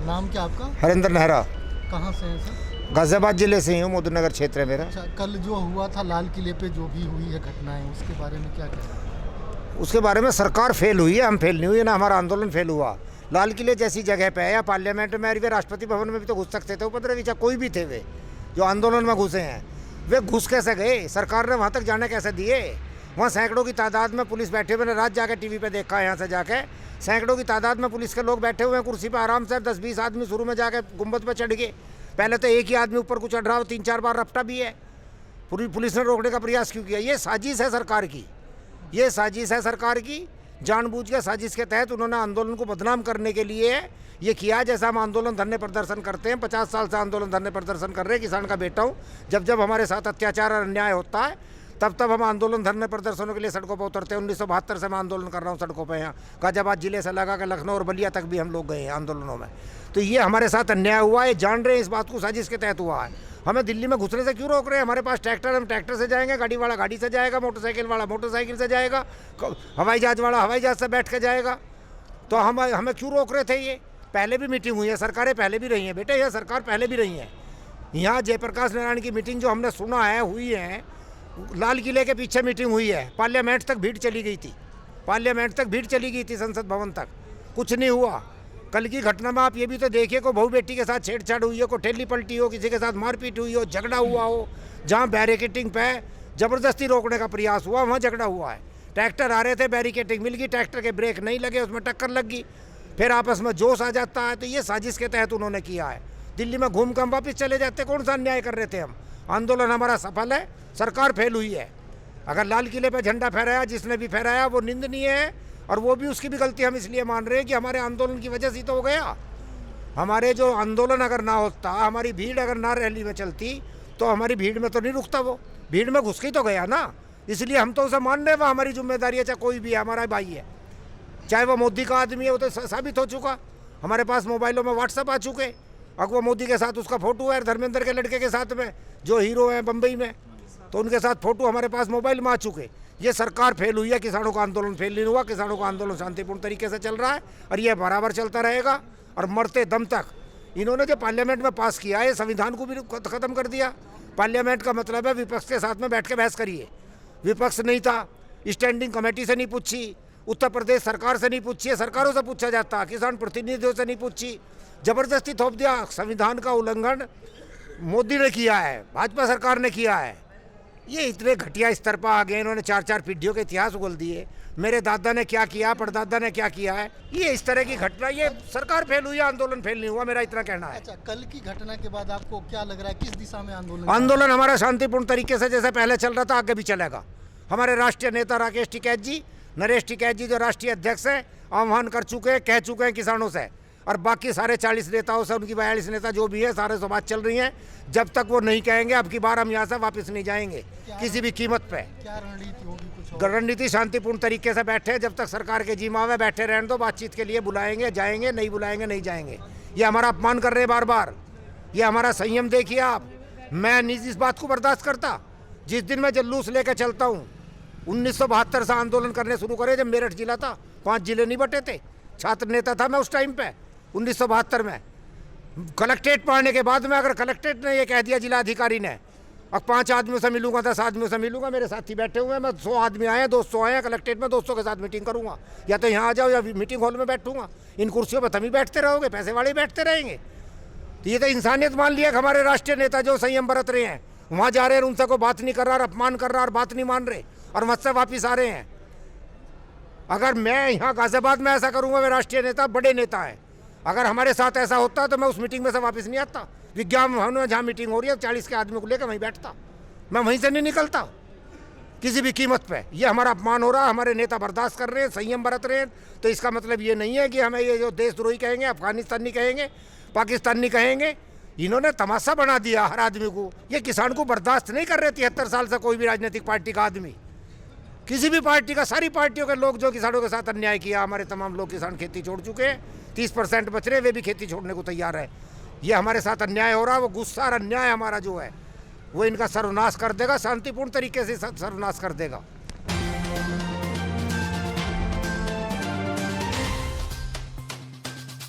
नाम क्या आपका? हरिंदर नेहरा। कहाँ से हैं सर? गाजियाबाद जिले से ही हूँ, मोदीनगर क्षेत्र है मेरा। अच्छा, कल जो हुआ था लाल किले पे जो भी हुई है घटनाएं, उसके बारे में क्या कहना? उसके बारे में सरकार फेल हुई है, हम फेल नहीं हुए ना, हमारा आंदोलन फेल हुआ। लाल किले जैसी जगह पे है या पार्लियामेंट में, वे राष्ट्रपति भवन में भी तो घुस सकते थे। 15 कोई भी थे वे जो आंदोलन में घुसे हैं, वे घुस कैसे गए? सरकार ने वहाँ तक जाने कैसे दिए? वहाँ सैकड़ों की तादाद में पुलिस बैठे हुए, मैंने रात जाके टीवी पे देखा, यहाँ से जाके सैकड़ों की तादाद में पुलिस के लोग बैठे हुए हैं कुर्सी पे आराम से। 10-20 आदमी शुरू में जाके गुम्बद पे चढ़ गए। पहले तो एक ही आदमी ऊपर को चढ़ रहा हो, 3-4 बार रपटा भी है। पूरी पुलिस ने रोकने का प्रयास क्यों किया? ये साजिश है सरकार की, ये साजिश है सरकार की। जानबूझ के साजिश के तहत उन्होंने आंदोलन को बदनाम करने के लिए ये किया। जैसा हम आंदोलन धरने प्रदर्शन करते हैं, 50 साल से आंदोलन धरने प्रदर्शन कर रहे हैं, किसान का बेटा हूँ। जब जब हमारे साथ अत्याचार और अन्याय होता है तब तब हम आंदोलन धरने प्रदर्शनों के लिए सड़कों पर उतरते हैं। 1972 से मैं आंदोलन कर रहा हूँ सड़कों पर। यहाँ गाजियाबाद जिले से लगा के लखनऊ और बलिया तक भी हम लोग गए हैं आंदोलनों में। तो ये हमारे साथ अन्याय हुआ है, जान रहे हैं इस बात को, साजिश के तहत हुआ है। हमें दिल्ली में घुसने से क्यों रोक रहे हैं? हमारे पास ट्रैक्टर, हम ट्रैक्टर से जाएंगे, गाड़ी वाला गाड़ी से जाएगा, मोटरसाइकिल वाला मोटरसाइकिल से जाएगा, हवाई जहाज वाला हवाई जहाज से बैठ के जाएगा। तो हमें क्यों रोक रहे थे? ये पहले भी मीटिंग हुई है, सरकारें पहले भी रही हैं बेटे, यह सरकार पहले भी रही है। यहाँ जयप्रकाश नारायण की मीटिंग जो हमने सुना है हुई है, लाल किले के पीछे मीटिंग हुई है, पार्लियामेंट तक भीड़ चली गई थी, पार्लियामेंट तक भीड़ चली गई थी, संसद भवन तक, कुछ नहीं हुआ। कल की घटना में आप ये भी तो देखिए, को बहू बेटी के साथ छेड़छाड़ हुई हो, को ठेली पलटी हो, किसी के साथ मारपीट हुई हो, झगड़ा हुआ हो। जहाँ बैरिकेटिंग पे ज़बरदस्ती रोकने का प्रयास हुआ, वहाँ झगड़ा हुआ है। ट्रैक्टर आ रहे थे, बैरिकेटिंग मिल गई, ट्रैक्टर के ब्रेक नहीं लगे, उसमें टक्कर लग गई, फिर आपस में जोश आ जाता है। तो ये साजिश के तहत उन्होंने किया है। दिल्ली में घूम कर हम वापस चले जाते, कौन सा अन्याय कर रहे थे हम? आंदोलन हमारा सफल है, सरकार फेल हुई है। अगर लाल किले पे झंडा फहराया जिसने भी फहराया वो निंदनीय है, और वो भी उसकी भी गलती हम इसलिए मान रहे हैं कि हमारे आंदोलन की वजह से तो हो गया। हमारे जो आंदोलन अगर ना होता, हमारी भीड़ अगर ना रैली में चलती, तो हमारी भीड़ में तो नहीं रुकता, वो भीड़ में घुस के तो गया ना। इसलिए हम तो उसे मान रहे हैं, वो हमारी जिम्मेदारी है, चाहे कोई भी है, हमारा भाई है, चाहे वो मोदी का आदमी है, वो तो साबित हो चुका। हमारे पास मोबाइलों में व्हाट्सअप आ चुके, अब वो मोदी के साथ उसका फोटो है, धर्मेंद्र के लड़के के साथ में जो हीरो हैं बम्बई में, तो उनके साथ फोटो हमारे पास मोबाइल में आ चुके। ये सरकार फेल हुई है, किसानों का आंदोलन फेल नहीं हुआ। किसानों का आंदोलन शांतिपूर्ण तरीके से चल रहा है और ये बराबर चलता रहेगा, और मरते दम तक। इन्होंने जो पार्लियामेंट में पास किया है, संविधान को भी ख़त्म कर दिया। पार्लियामेंट का मतलब है विपक्ष के साथ में बैठ के बहस करिए। विपक्ष नहीं था, स्टैंडिंग कमेटी से नहीं पूछी, उत्तर प्रदेश सरकार से नहीं पूछी, सरकारों से पूछा जाता, किसान प्रतिनिधियों से नहीं पूछी, ज़बरदस्ती थोप दिया। संविधान का उल्लंघन मोदी ने किया है, भाजपा सरकार ने किया है। ये इतने घटिया स्तर पर आ गए, इन्होंने 4-4 पीढ़ियों के इतिहास उगल दिए। मेरे दादा ने क्या किया, परदादा ने क्या किया है, ये इस तरह की घटना, ये सरकार फेल हुई है, आंदोलन फेल नहीं हुआ, मेरा इतना कहना है। अच्छा, कल की घटना के बाद आपको क्या लग रहा है, किस दिशा में आंदोलन हमारा शांतिपूर्ण तरीके से जैसे पहले चल रहा था आगे भी चलेगा। हमारे राष्ट्रीय नेता राकेश टिकैत जी, नरेश टिकैत जी जो राष्ट्रीय अध्यक्ष हैं, आह्वान कर चुके हैं, कह चुके हैं किसानों से, और बाकी सारे 40 नेताओं से, उनकी 42 नेता जो भी है, सारे से बात चल रही है। जब तक वो नहीं कहेंगे अब की बार हम यहाँ से वापस नहीं जाएंगे किसी भी कीमत पे। क्या रणनीति होगी? कुछ रणनीति शांतिपूर्ण तरीके से बैठे, जब तक सरकार के जिम्मा में बैठे रहने दो, बातचीत के लिए बुलाएंगे जाएंगे, नहीं बुलाएंगे नहीं जाएंगे। ये हमारा अपमान कर रहे हैं बार बार, ये हमारा संयम देखिए आप। मैं नहीं इस बात को बर्दाश्त करता। जिस दिन मैं जुलूस लेकर चलता हूँ, 1972 से आंदोलन करने शुरू करे, जब मेरठ जिला था, 5 जिले नहीं बटे थे, छात्र नेता था मैं उस टाइम पे 1972 में। कलेक्ट्रेट पढ़ने के बाद में अगर कलेक्ट्रेट ने ये कह दिया जिलाधिकारी ने, अब 5 आदमियों से मिलूंगा, 10 आदमियों से मिलूंगा, मेरे साथी बैठे हुए हैं, मैं 100 आदमी आए हैं, 200 आए हैं, कलेक्ट्रेट में 200 के साथ मीटिंग करूंगा, या तो यहाँ आ जाओ या मीटिंग हॉल में बैठूंगा। इन कुर्सियों पर तुम ही बैठते रहोगे, पैसे वाले बैठते रहेंगे। तो ये तो इंसानियत मान लिया कि हमारे राष्ट्रीय नेता जो संयम बरत रहे हैं, वहाँ जा रहे हैं, उनसे कोई बात नहीं कर रहा और अपमान कर रहा और बात नहीं मान रहे, और मुझसे वापिस आ रहे हैं। अगर मैं यहाँ गाजियाबाद में ऐसा करूँगा, वे राष्ट्रीय नेता बड़े नेता हैं, अगर हमारे साथ ऐसा होता तो मैं उस मीटिंग में से वापस नहीं आता। विज्ञान भवन में जहाँ मीटिंग हो रही है 40 के आदमी को लेकर वहीं बैठता, मैं वहीं से नहीं निकलता किसी भी कीमत पे। ये हमारा अपमान हो रहा, हमारे नेता बर्दाश्त कर रहे हैं, संयम बरत रहे हैं। तो इसका मतलब ये नहीं है कि हमें ये जो देशद्रोही कहेंगे, अफगानिस्तानी कहेंगे, पाकिस्तानी कहेंगे। इन्होंने तमाशा बना दिया हर आदमी को। ये किसान को बर्दाश्त नहीं कर रहे 73 साल से कोई भी राजनीतिक पार्टी का आदमी, किसी भी पार्टी का, सारी पार्टियों के लोग जो किसानों के साथ अन्याय किया। हमारे तमाम लोग किसान खेती छोड़ चुके हैं, 30% बच रहे, वे भी खेती छोड़ने को तैयार है। ये हमारे साथ अन्याय हो रहा है, वो गुस्सा और अन्याय हमारा जो है वो इनका सर्वनाश कर देगा, शांतिपूर्ण तरीके से सर्वनाश कर देगा।